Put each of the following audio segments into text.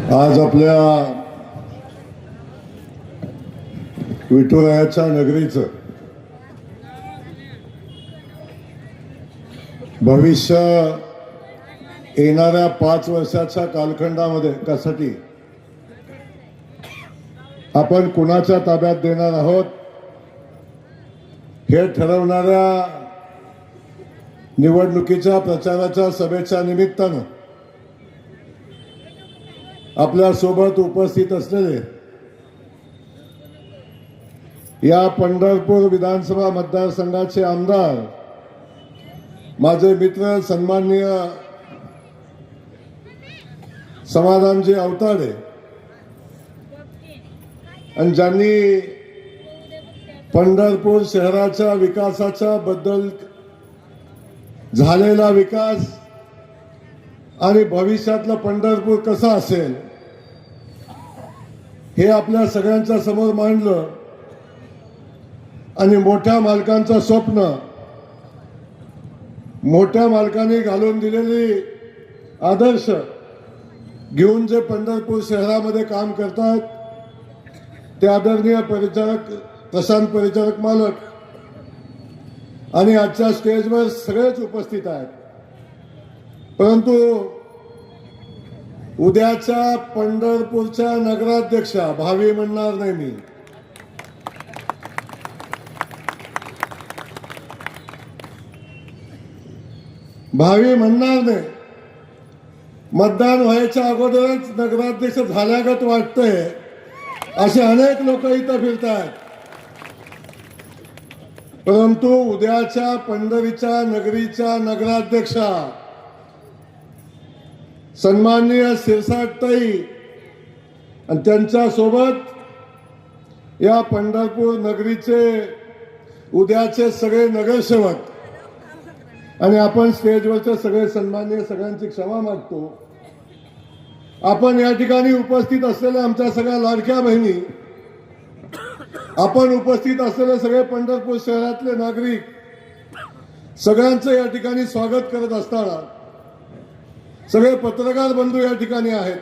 आज आपल्या विठुरायाच्या नगरीचं भविष्य येणाऱ्या 5 वर्षाच्या कालखंडामध्ये कशासाठी आपण कुणाच्या ताब्यात देणार आहोत हे ठरवणाऱ्या निवडणुकीच्या प्रचाराच्या सभेच्या निमित्तानं आपल्या सोबत उपस्थित असलेले या पंढरपूर विधानसभा मतदारसंघाचे आमदार माझे मित्र सन्माननीय समाधानजी अवताडे आणि ज्यांनी पंढरपूर शहराच्या विकासाच्या बद्दल झालेला विकास आणि भविष्यातलं पंढरपूर कसं असेल हे आपल्या सगळ्यांच्या समोर मांडलं आणि मोठ्या मालकांचं स्वप्न मोठ्या मालकांनी घालून दिलेली आदर्श घेऊन जे पंढरपूर शहरामध्ये काम करतात ते आदरणीय परिचारक प्रशांत परिचारक मालक आणि आजच्या स्टेजवर सगळेच उपस्थित आहेत. परंतु उद्याच्या पंढरपूरच्या नगराध्यक्षा भावी म्हणणार नाही मी, भावी म्हणणार नाही. मतदान व्हायच्या अगोदरच नगराध्यक्ष झाल्यागत वाटतंय असे अनेक लोक इथं फिरतात. परंतु उद्याच्या पंढरीच्या नगरीच्या नगराध्यक्षा सन्माननीय शिरसाटताई आणि त्यांच्या सोबत या पंढरपूर नगरीचे उद्याचे सगळे नगरसेवक आणि आपण स्टेजवरचे सगळे सन्माननीय सगळ्यांची क्षमा मागतो. आपण या ठिकाणी उपस्थित असलेल्या आमच्या सगळ्या लाडक्या बहिणी, आपण उपस्थित असलेले सगळे पंढरपूर शहरातले नागरिक सगळ्यांचं या ठिकाणी स्वागत करत असताना सगळे पत्रकार बंधू या ठिकाणी आहेत,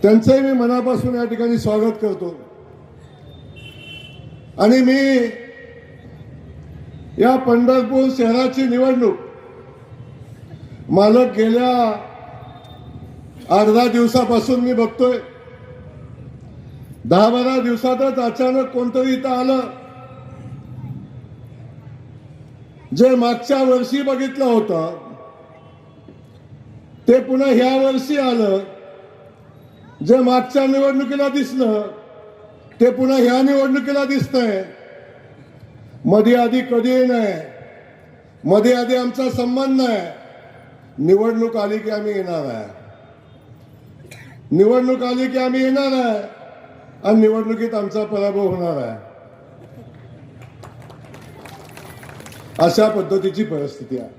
त्यांचंही मी मनापासून या ठिकाणी स्वागत करतो. आणि मी या पंढरपूर शहराची निवडणूक मालक गेल्या 8-10 दिवसापासून मी बघतोय. 10-12 दिवसातच अचानक कोणतरी इथं आलं जे मागच्या वर्षी बघितलं होतं ते पुन्हा ह्या वर्षी आलं. जे मागच्या निवडणुकीला दिसलं ते पुन्हा ह्या निवडणुकीला दिसतंय. मध्ये आधी कधीही नाही, मध्ये आधी आमचा संबंध नाही. निवडणूक आली की आम्ही येणार आहे, निवडणूक आली की आम्ही येणार आहे आणि निवडणुकीत आमचा पराभव होणार आहे. अशा पद्धतीची परिस्थिती आहे.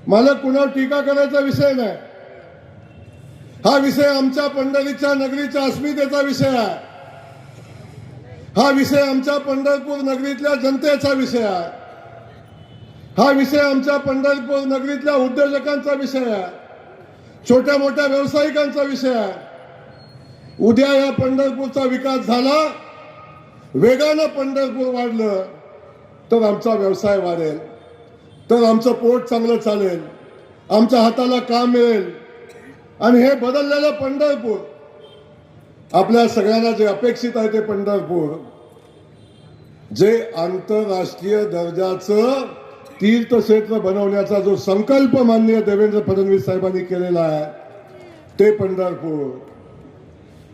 मला कुणावर टीका करायचा विषय नाही. हा विषय आमच्या पंढरीच्या नगरीच्या अस्मितेचा विषय आहे. हा विषय आमच्या पंढरपूर नगरीतल्या जनतेचा विषय आहे. हा विषय आमच्या पंढरपूर नगरीतल्या उद्योजकांचा विषय आहे, छोट्या मोठ्या व्यावसायिकांचा विषय आहे. उद्या या पंढरपूरचा विकास झाला, वेगानं पंढरपूर वाढलं तर आमचा व्यवसाय वाढेल, तर आमचं पोट चांगलं चालेल, आमच्या हाताला काम मिळेल. आणि हे बदललेलं पंढरपूर आपल्या सगळ्यांना जे अपेक्षित आहे ते पंढरपूर जे आंतरराष्ट्रीय दर्जाचं तीर्थक्षेत्र बनवण्याचा जो संकल्प माननीय देवेंद्र फडणवीस साहेबांनी केलेला आहे ते पंढरपूर.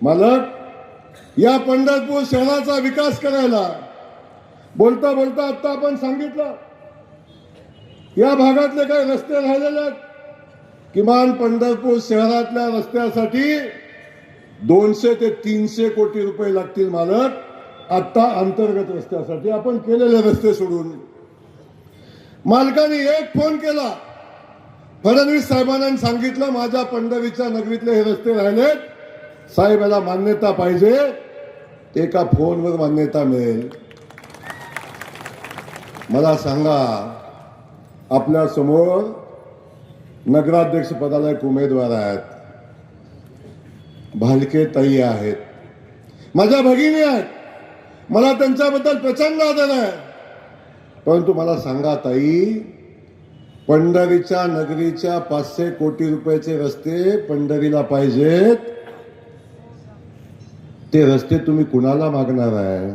मालक या पंढरपूर शहराचा विकास करायला बोलता बोलता आता आपण सांगितलं या भागातले काही रस्ते राहिलेले आहेत. किमान पंढरपूर शहरातल्या रस्त्यासाठी 200 ते 300 कोटी रुपये लागतील मालक. आता अंतर्गत रस्त्यासाठी आपण केलेले रस्ते सोडून मालकाने एक फोन केला फडणवीस साहेबांनी सांगितलं माझ्या पंढरीच्या नगरीतले हे रस्ते राहिलेत, साहेब याला मान्यता पाहिजे. एका फोनवर मान्यता मिळेल. मला सांगा, आपल्या समोर नगराध्यक्ष पदाला एक उमेदवार आहेत, भालके ताई आहेत, माझ्या भगिनी आहेत, मला त्यांच्याबद्दल प्रचंड आदर आहे. परंतु मला सांगा ताई, पंढरीच्या नगरीच्या 500 कोटी रुपयाचे रस्ते पंढरीला पाहिजेत, ते रस्ते तुम्ही कुणाला मागणार आहे?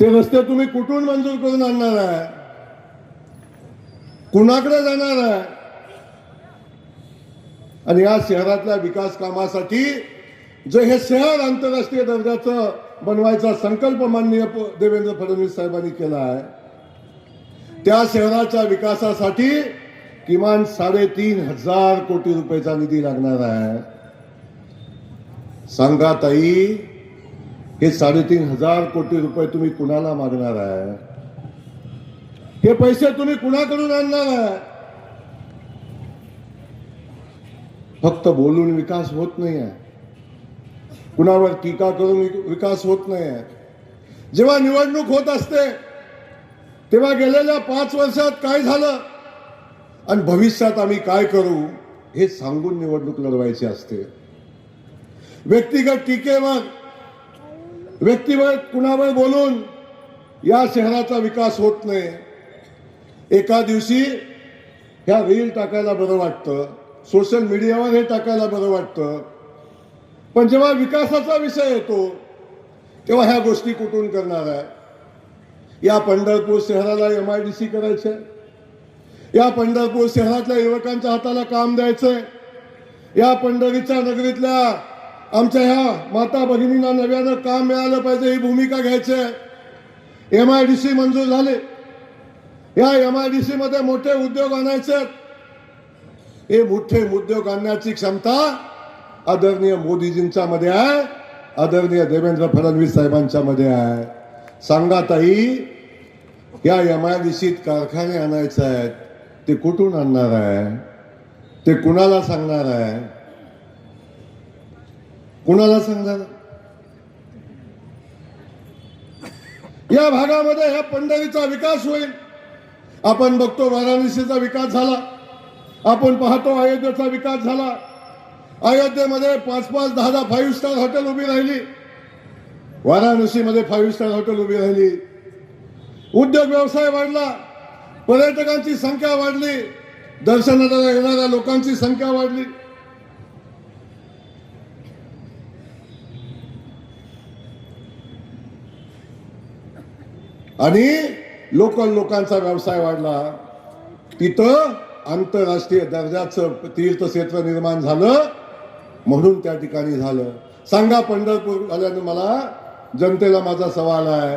ते रस्ते तुम्ही कुठून मंजूर करून आणणार आहे? कुणाकडे जाणार आहे? आणि या शहरातल्या विकास कामासाठी जे हे शहर आंतरराष्ट्रीय दर्जाचं बनवायचा संकल्प माननीय देवेंद्र फडणवीस साहेबांनी केला आहे, त्या शहराच्या विकासासाठी किमान 3,500 कोटी रुपयाचा निधी लागणार आहे. सांगा ताई, हे 3,500 कोटी रुपये तुम्ही कुणाला मागणार आहे? हे पैसे तुम्ही कुणाकडून आणणार आहे? फक्त बोलून विकास होत नाही आहे, कुणावर टीका करून विकास होत नाही आहे. जेव्हा निवडणूक होत असते तेव्हा गेलेल्या 5 वर्षात काय झालं आणि भविष्यात आम्ही काय करू हे सांगून निवडणूक लढवायची असते. व्यक्तिगत टीकेवर, व्यक्तीवर कुणावर बोलून या शहराचा विकास होत नाही. एका दिवशी ह्या रील टाकायला बरं वाटतं, सोशल मीडियावर हे टाकायला बरं वाटतं, पण जेव्हा विकासाचा विषय येतो तेव्हा ह्या गोष्टी कुठून करणार आहे? या पंढरपूर शहराला MIDC करायचंय, या पंढरपूर शहरातल्या युवकांच्या हाताला काम द्यायचंय, या पंढरीच्या नगरीतल्या आमच्या ह्या माता भगिनींना नव्यानं काम मिळालं पाहिजे ही भूमिका घ्यायची आहे. MIDC मंजूर झाले, या MIDC मध्ये मोठे उद्योग आणायचे. हे मोठे उद्योग आणण्याची क्षमता आदरणीय मोदीजींच्या मध्ये आहे, आदरणीय देवेंद्र फडणवीस साहेबांच्या मध्ये आहे. सांगा ताई, या MIDCत कारखाने आणायचे आहेत, ते कुठून आणणार आहे? ते कुणाला सांगणार आहे? कुणाला सांगणार? या भागामध्ये ह्या पंढरीचा विकास होईल. आपण बघतो वाराणसीचा विकास झाला, आपण पाहतो अयोध्येचा विकास झाला. अयोध्येमध्ये 5-5, 10-10 5 स्टार हॉटेल उभी राहिली, वाराणसीमध्ये 5 स्टार हॉटेल उभी राहिली. उद्योग व्यवसाय वाढला, पर्यटकांची संख्या वाढली, दर्शनाला येणाऱ्या लोकांची संख्या वाढली. आणि लोकांचा व्यवसाय वाढला. तिथं आंतरराष्ट्रीय दर्जाचं तीर्थक्षेत्र निर्माण झालं, म्हणून त्या ठिकाणी झालं. सांगा, पंढरपूर आल्यानं मला जनतेला माझा सवाल आहे,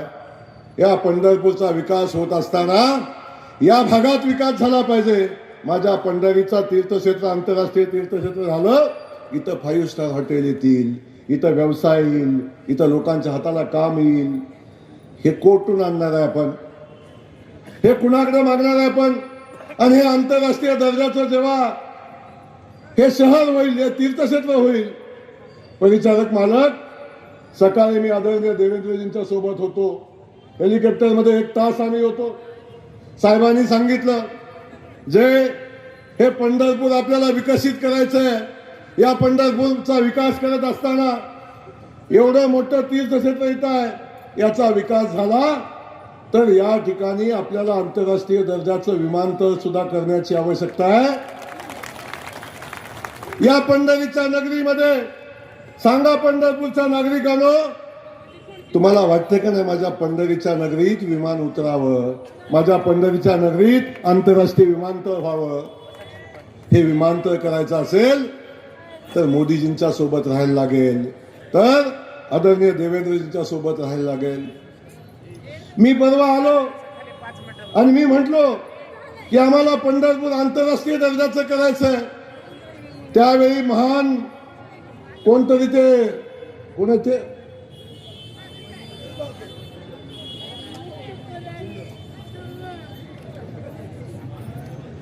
या पंढरपूरचा विकास होत असताना या भागात विकास झाला पाहिजे. माझ्या पंढरीचा तीर्थक्षेत्र आंतरराष्ट्रीय तीर्थक्षेत्र झालं, इथं 5 स्टार हॉटेल येतील, इथं व्यवसाय येईल, इथं लोकांच्या हाताला काम येईल. हे कोठून आणणार आहे आपण? हे कुणाकडे मागणार आहे आपण? आणि हे आंतरराष्ट्रीय दर्जाचं जेव्हा हे शहर होईल, हे तीर्थक्षेत्र होईल. परिचारक मालक, सकाळी मी आदरणीय देवेंद्रजींच्या सोबत होतो, हेलिकॉप्टरमध्ये 1 तास आम्ही होतो. साहेबांनी सांगितलं, जे हे पंढरपूर आपल्याला विकसित करायचंय, या पंढरपूरचा विकास करत असताना एवढं मोठं तीर्थक्षेत्र इथं आहे, याचा विकास झाला तर या ठिकाणी आपल्याला आंतरराष्ट्रीय दर्जाचं विमानतळ सुद्धा करण्याची आवश्यकता आहे. या पंढरीच्या नगरीमध्ये सांगा, पंढरपूरच्या नागरिकांनो, तुम्हाला वाटतं का नाही माझ्या पंढरीच्या नगरीत विमान उतरावं, माझ्या पंढरीच्या नगरीत आंतरराष्ट्रीय विमानतळ व्हावं? हे विमानतळ करायचं असेल तर मोदीजींच्या सोबत राहायला लागेल, तर आदरणीय देवेंद्रजींच्या सोबत राहायला लागेल. मी परवा आलो आणि मी म्हटलो की आम्हाला पंढरपूर आंतरराष्ट्रीय दर्जाचं करायचंय. त्यावेळी महान कोणतरी ते कोणाचे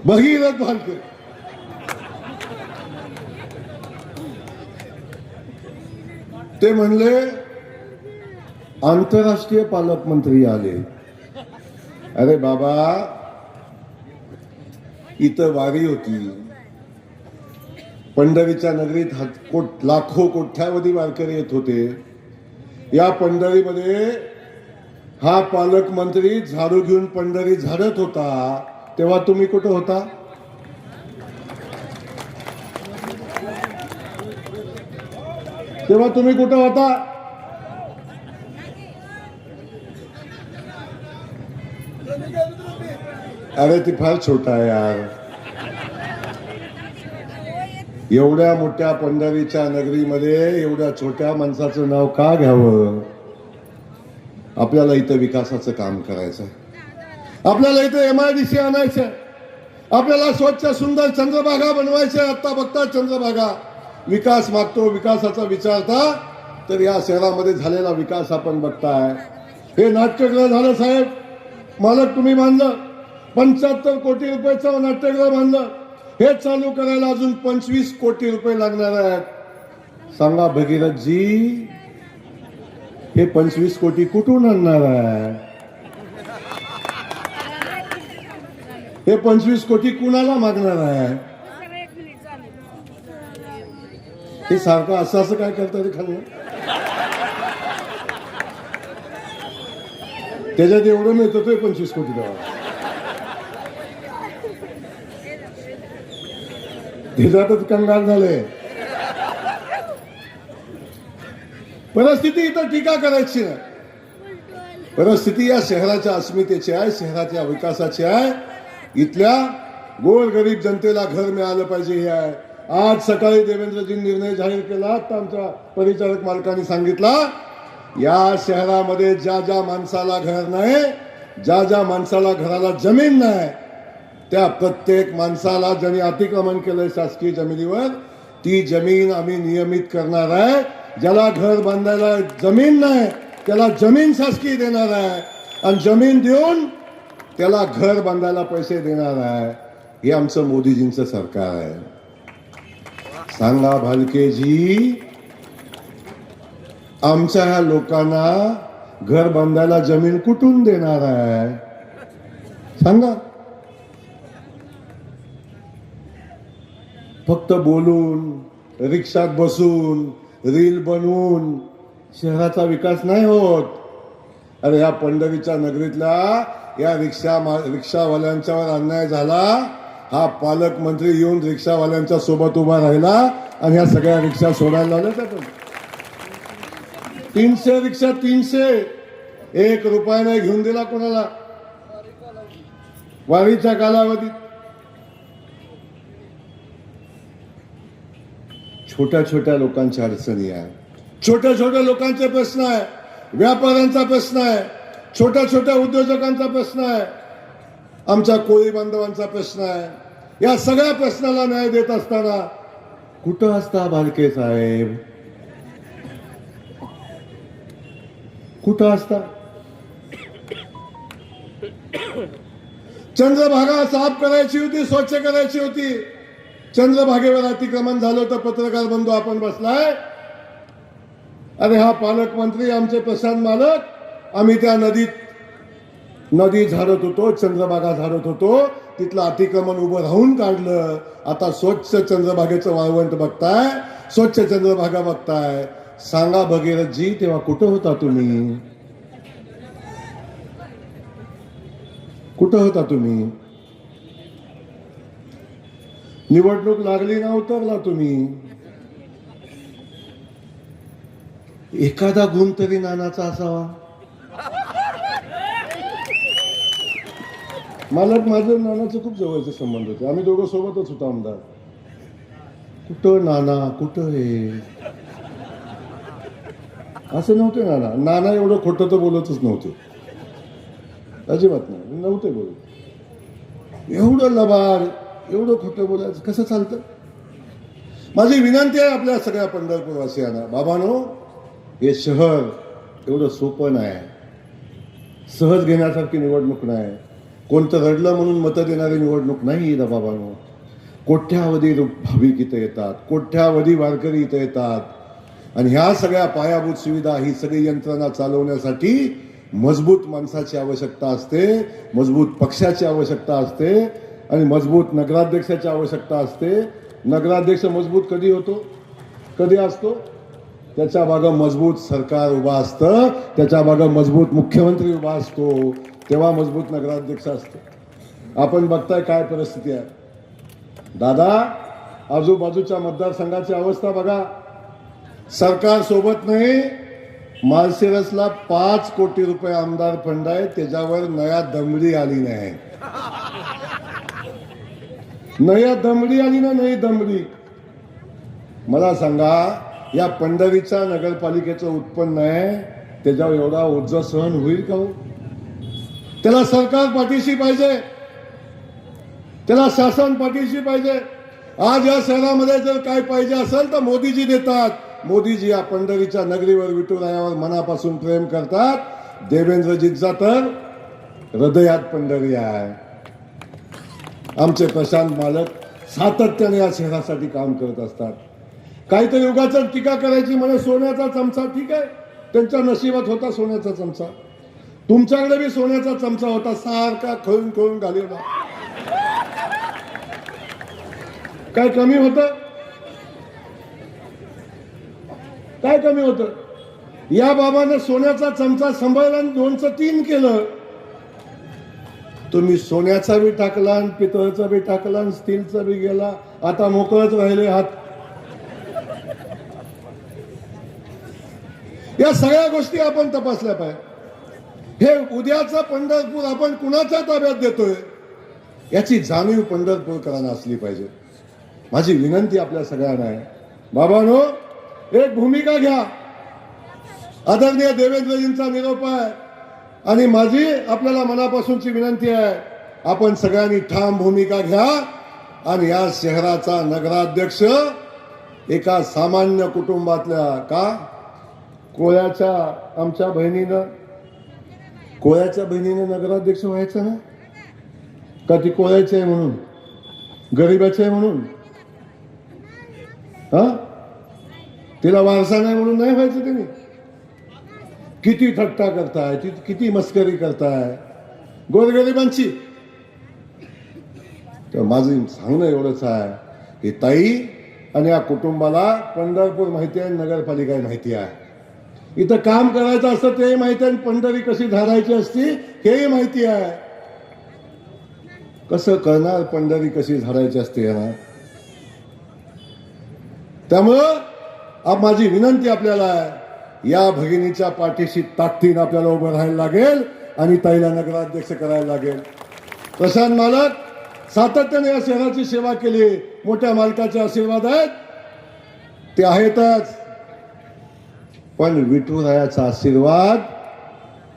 भगीरथ भालके ते म्हणले आंतरराष्ट्रीय पालकमंत्री आले. अरे बाबा, इथं वारी होती. पंढरीच्या नगरीत लाखो कोट्यावधी वारकरी येत होते. या पंढरीमध्ये हा पालकमंत्री झाडू घेऊन पंढरी झाडत होता, तेव्हा तुम्ही कुठं होता? तेव्हा तुम्ही कुठं होता? अरे ती फार छोटा आहे यार. एवढ्या मोठ्या पंढरीच्या नगरीमध्ये एवढ्या छोट्या माणसाचं नाव का घ्यावं? आपल्याला इथं विकासाचं काम करायचं, आपल्याला इथं MIDC आणायचं, आपल्याला स्वच्छ सुंदर चंद्रभागा बनवायचं. आता बघता चंद्रभागा विकास मागतो, विकासाचा विचारता, तर या शहरामध्ये झालेला विकास आपण बघताय. हे नाट्यगृह झालं साहेब, मालक तुम्ही बांधलं. 75 कोटी रुपयाचं नाट्यगृह बांधलं. हे चालू करायला अजून 25 कोटी रुपये लागणार आहेत. सांगा भगीरथजी, हे 25 कोटी कुठून आणणार आहे? हे 25 कोटी कुणाला मागणार आहे? हे सारखं असं काय करतात रे खाल्लं? त्याच्यात एवढं मिळतं तो 25 कोटी द्यावा. त्याच्यातच कंगाल झाले. परिस्थिती इथं टीका करायची नाही. परिस्थिती या शहराच्या अस्मितेची आहे, शहराच्या विकासाची आहे. इथल्या गोरगरीब जनतेला घर मिळालं पाहिजे हे आहे. आज सकाळी देवेंद्रजी निर्णय जाहीर केला, तर आमच्या परिचारक मालकांनी सांगितला, या शहरामध्ये ज्या ज्या माणसाला घर नाही, ज्या ज्या माणसाला घराला जमीन नाही, त्या प्रत्येक माणसाला ज्यांनी अतिक्रमण केलंय शासकीय जमिनीवर, ती जमीन आम्ही नियमित करणार आहे. ज्याला घर बांधायला जमीन नाही त्याला जमीन शासकीय देणार आहे, आणि जमीन देऊन त्याला घर बांधायला पैसे देणार आहे. हे आमचं मोदीजींचं सरकार आहे. सांगा भालकेजी, आमच्या ह्या लोकांना घर बांधायला जमीन कुठून देणार आहे? सांगा. फक्त बोलून, रिक्षात बसून, रील बनवून शहराचा विकास नाही होत. अरे या पंढरीच्या नगरीतल्या या रिक्षावाल्यांच्यावर अन्याय झाला. हा पालकमंत्री येऊन रिक्षावाल्यांच्या सोबत उभा राहिला आणि ह्या सगळ्या रिक्षा सोडायला लावल्या. 300 रिक्षा, 300, 1 रुपया नाही घेऊन दिला कोणाला वारीच्या कालावधीत. छोट्या छोट्या लोकांच्या अडचणी आहे, छोट्या छोट्या लोकांचे प्रश्न आहे, व्यापाऱ्यांचा प्रश्न आहे, छोट्या छोट्या उद्योजकांचा प्रश्न आहे, आमच्या कोळी बांधवांचा प्रश्न आहे. या सगळ्या प्रश्नाला न्याय देत असताना कुठं असता भालके साहेब? कुठं असता? चंद्रभागा साफ करायची होती, स्वच्छ करायची होती. चंद्रभागेवर अतिक्रमण झालं तर पत्रकार बंधू आपण बसलाय. अरे हा पालकमंत्री, आमचे प्रशांत मालक, आम्ही त्या नदी झाडत होतो, चंद्रभागा झाडत होतो, तिथलं अतिक्रमण उभं राहून काढलं. आता स्वच्छ चंद्रभागेचं वाळवंट बघताय, स्वच्छ चंद्रभागा बघताय. सांगा भगीरथजी, तेव्हा कुठं होता तुम्ही? कुठं होता तुम्ही? निवडणूक लागली ना उतरला तुम्ही. एखादा गुण तरी नानाचा असावा. मला माझं नानाचं खूप जवळचे संबंध होते. आम्ही दोघं सोबतच होतो आमदार. कुठं नाना, कुठं हे असं नव्हते. नाना एवढं खोटं तर बोलतच नव्हते, अजिबात नव्हते बोलत. एवढं लबाड, एवढं खोटं बोलायचं कसं चालतं? माझी विनंती आहे आपल्या सगळ्या पंढरपूरवासियांना, बाबांनो, हे शहर एवढं सोपं नाही, सहज घेण्यासारखी निवडणूक नाही, कोणतं रडलं म्हणून मतं देणारी निवडणूक नाही ना बाबांनो. कोट्यावधी भाविक इथं येतात, कोट्यावधी वारकरी इथं येतात, आणि ह्या सगळ्या पायाभूत सुविधा, ही सगळी यंत्रणा चालवण्यासाठी मजबूत माणसाची आवश्यकता असते, मजबूत पक्षाची आवश्यकता असते. आणि मजबूत नगराध्यक्षाची आवश्यकता असते. नगराध्यक्ष मजबूत कधी होतो, कधी असतो? त्याच्या मागं मजबूत सरकार उभा असतं, त्याच्या मागं मजबूत मुख्यमंत्री उभा असतो, तेव्हा मजबूत नगराध्यक्ष असतो. आपण बघताय काय परिस्थिती आहे दादा. आजूबाजूच्या मतदारसंघाची अवस्था बघा. सरकार सोबत नाही. माळशिरसला 5 कोटी रुपये आमदार फंड आहे, त्याच्यावर नया दमडी आली नाही. नया दमडी आली ना, नई दमडी. मला सांगा, या पंढरीच्या नगरपालिकेचं उत्पन्न आहे, त्याच्यावर एवढा ओझं सहन होईल का हो? त्याला सरकार पाठीशी पाहिजे, त्याला शासन पाठीशी पाहिजे. आज या शहरामध्ये जर काय पाहिजे असेल तर मोदीजी देतात. मोदीजी या पंढरीच्या नगरीवर, विठुरायावर मनापासून प्रेम करतात. देवेंद्रजींचा तर हृदयात पंढरी आहे. आमचे प्रशांत मालक सातत्याने या शहरासाठी काम करत असतात. काहीतरी उगाच टीका करायची म्हणे सोन्याचा चमचा. ठीक आहे, त्यांच्या नशिबात होता सोन्याचा चमचा. तुमच्याकडे बी सोन्याचा चमचा होता, सारखा खळून खळून घालवला. काय कमी होतं? काय कमी होतं? या बाबाने सोन्याचा चमचा सांभाळला आणि 2चं 3 केलं. तुम्ही सोन्याचा बी टाकला आणि पितळचा बी टाकला आणि स्टीलचा बी गेला. आता मोकळच राहिले हात. या सगळ्या गोष्टी आपण तपासल्या पाहिजे. हे उद्याचं पंढरपूर आपण कुणाच्या ताब्यात देतोय याची जाणीव पंढरपूरकरांना असली पाहिजे. माझी विनंती आपल्या सगळ्यांना आहे, बाबांनो, एक भूमिका घ्या. आदरणीय देवेंद्रजींचा निरोप आहे आणि माझी आपल्याला मनापासूनची विनंती आहे, आपण सगळ्यांनी ठाम भूमिका घ्या आणि या शहराचा नगराध्यक्ष एका सामान्य कुटुंबातल्या, का कोळ्याच्या आमच्या बहिणीनं, कोळ्याच्या बहिणीनं नगराध्यक्ष व्हायचं ना? का ती कोळ्याची आहे म्हणून, गरीबाची आहे म्हणून? हा, तिला वारसा नाही म्हणून नाही व्हायचं त्यांनी? किती थट्टा करताय, किती मस्करी करताय गोरगरिबांची. तर माझं सांगणं एवढंच आहे की ताई आणि या कुटुंबाला पंढरपूर माहिती आहे, नगरपालिका माहिती आहे. इथं काम करायचं असतं तेही माहिती आहे, पंढरी कशी धारायची असती हेही माहिती आहे. कसं करणार पंढरी कशी झाडायची असते यांना? त्यामुळं माझी विनंती आपल्याला आहे, या भगिनीच्या पाठीशी ताकदीनं आपल्याला उभं राहायला लागेल आणि ताईला नगराध्यक्ष करायला लागेल. प्रशांत मालक सातत्याने या शहराची सेवा केली. मोठ्या मालकाचे आशीर्वाद आहेत, ते आहेतच, पण विठुरायाचा आशीर्वाद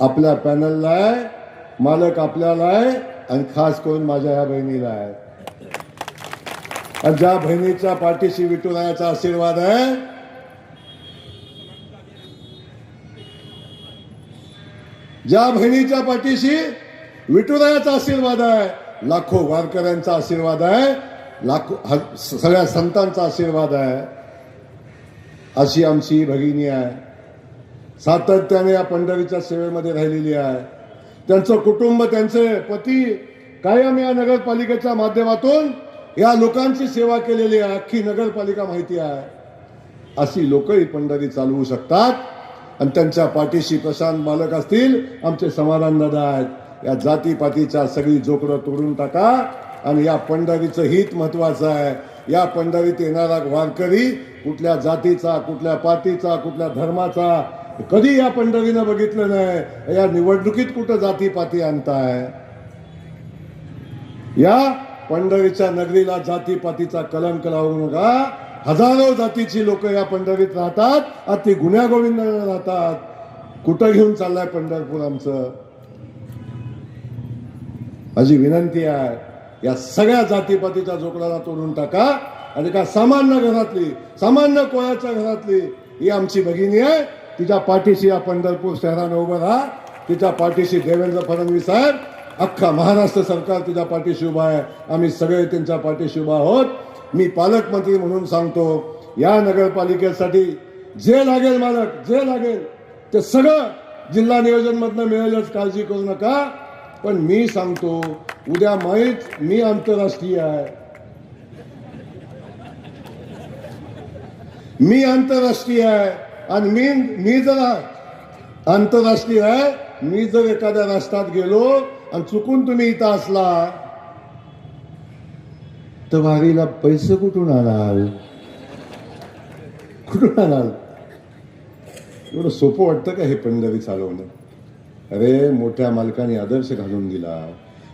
आपल्या पॅनलला आहे, मालक आपल्याला आहे आणि खास करून माझ्या या बहिणीला आहे. आणि ज्या बहिणीच्या पाठीशी विठुरायाचा आशीर्वाद आहे, ज्या बहिणीच्या पाठीशी विठुरायाचा आशीर्वाद आहे, लाखो वारकऱ्यांचा आशीर्वाद आहे, लाखो सगळ्या संतांचा आशीर्वाद आहे, अशी आमची भगिनी आहे. सातत्याने या पंढरीच्या सेवेमध्ये राहिलेली आहे. त्यांचं कुटुंब, त्यांचे पती कायम या नगरपालिकेच्या माध्यमातून या लोकांची सेवा केलेली आहे. अख्खी नगरपालिका माहिती आहे. अशी लोकही पंढरी चालवू शकतात आणि त्यांच्या पाठीशी प्रशांत मालक असतील, आमचे समाधान दादा आहेत. या जातीपातीच्या सगळी जोकडं तोडून टाका आणि या पंढरीचं हित महत्वाचं आहे. या पंढरीत येणारा वारकरी कुठल्या जातीचा, कुठल्या पातीचा, कुठल्या धर्माचा कधी या पंढरीनं बघितलं नाही. या निवडणुकीत कुठं जातीपाती आणताय? या पंढरीच्या नगरीला जातीपातीचा कलंक लावू नका. हजारो जातीची लोक या पंढरीत राहतात, अति गुण्यागोविंदाने राहतात. कुठं घेऊन चाललाय पंढरपूर आमचं? माझी विनंती आहे, या सगळ्या जातीपातीच्या जोकडाला तोडून टाका आणि का सामान्य घरातली, सामान्य कोळ्याच्या घरातली ही आमची भगिनी आहे. तिच्या पाठीशी या पंढरपूर शहरानं उभं राहा. तिच्या पाठीशी देवेंद्र फडणवीस साहेब, अख्खा महाराष्ट्र सरकार तिच्या पाठीशी उभा आहे. आम्ही सगळे त्यांच्या पाठीशी उभा आहोत. मी पालकमंत्री म्हणून सांगतो, या नगरपालिकेसाठी जे लागेल मालक, जे लागेल ते सगळं जिल्हा नियोजन मधनं मिळेलच, काळजी करू नका. पण मी सांगतो उद्या मी आंतरराष्ट्रीय आहे, मी आंतरराष्ट्रीय आहे आणि मी जर आंतरराष्ट्रीय आहे, मी जर एखाद्या राष्ट्रात गेलो आणि चुकून तुम्ही इथं असला तर वारीला पैसे कुठून आणाल, कुठून आणाल? एवढं सोपं वाटतं का हे पंढरी चालवणं? अरे मोठ्या मालकाने आदर्श घालून दिला,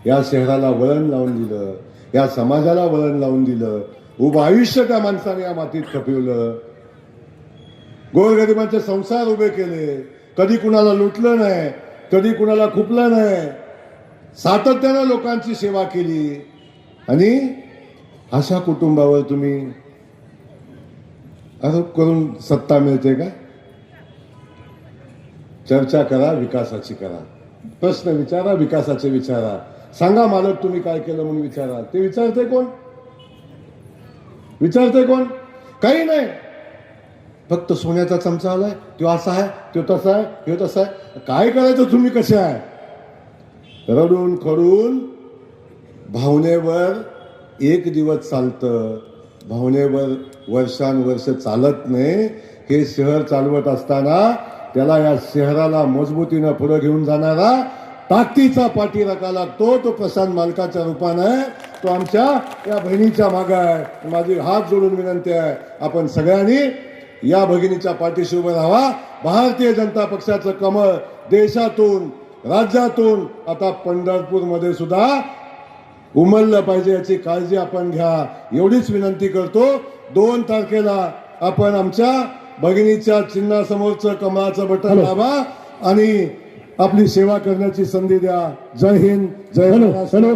या शहराला वळण लावून दिलं, या समाजाला वळण लावून दिलं, उभं आयुष्य त्या माणसाने या मातीत खपवलं, गोरगरिबांचे संसार उभे केले, कधी कुणाला लुटलं नाही, कधी कुणाला खुपलं नाही, सातत्यानं लोकांची सेवा केली. आणि अशा कुटुंबावर तुम्ही आरोप करून सत्ता मिळते का? चर्चा करा, विकासाची करा, प्रश्न विचारा, विकासाचे विचारा, सांगा मालक तुम्ही काय केलं म्हणून विचारा. ते विचारते कोण? विचारते कोण? काही नाही. फक्त सोन्याचा चमचा आलाय, तो असा आहे, तो तसा आहे, तो तसा आहे. काय करायचं तुम्ही? कसे आहे? रडून खडून भावनेवर एक दिवस चालतं, भावनेवर वर्षानुवर्ष चालत नाही. हे शहर चालवत असताना त्याला या शहराला मजबूतीनं पुढे घेऊन जाणारा ताकदीचा पाठीराखा लागतो. तो प्रशांत मालकाच्या रूपानं तो आमच्या या बहिणीच्या मागे आहे. माझी हात जोडून विनंती आहे, आपण सगळ्यांनी या भगिनीच्या पाठीशी उभं राहावा. भारतीय जनता पक्षाचं कमळ देशातून, राज्यातून, आता पंढरपूरमध्ये सुद्धा उमललं पाहिजे, याची काळजी आपण घ्या, एवढीच विनंती करतो. 2 तारखेला आपण आमच्या भगिनीच्या चिन्हासमोरचं कमळाचं बटन दाबा आणि आपली सेवा करण्याची संधी द्या. जय हिंद, जय महाराष्ट्र.